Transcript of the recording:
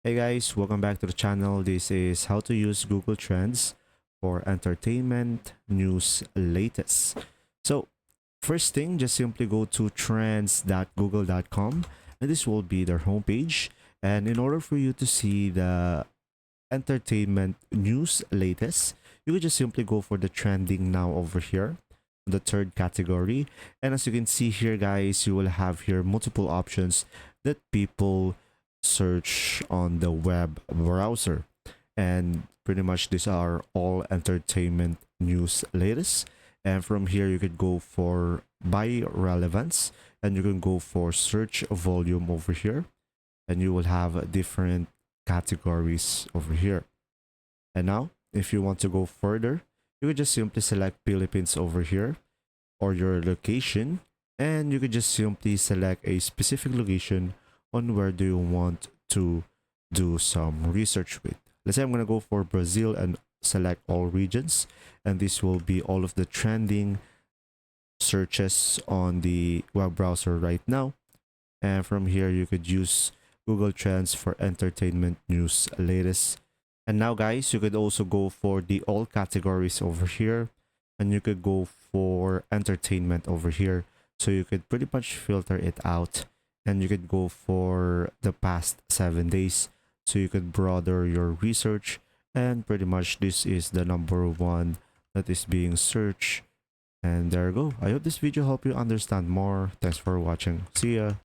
Hey guys, welcome back to the channel. This is how to use Google Trends for entertainment news latest. So first thing, just simply go to trends.google.com and this will be their homepage. And in order for you to see the entertainment news latest, you could just simply go for the trending now over here, the third category. And as you can see here, guys, you will have here multiple options that people search on the web browser. And pretty much these are all entertainment news latest. And from here, you could go for by relevance and you can go for search volume over here. And you will have different categories over here. And now, if you want to go further, you could just simply select Philippines over here or your location, and you could just simply select a specific location on where do you want to do some research with. Let's say I'm going to go for Brazil and select all regions, and this will be all of the trending searches on the web browser right now. And from here, you could use Google Trends for entertainment news latest. And now, guys, you could also go for the all categories over here, and you could go for entertainment over here. So you could pretty much filter it out, and you could go for the past 7 days. So you could broaden your research, and pretty much this is the number one that is being searched. And there you go. I hope this video helped you understand more. Thanks for watching. See ya.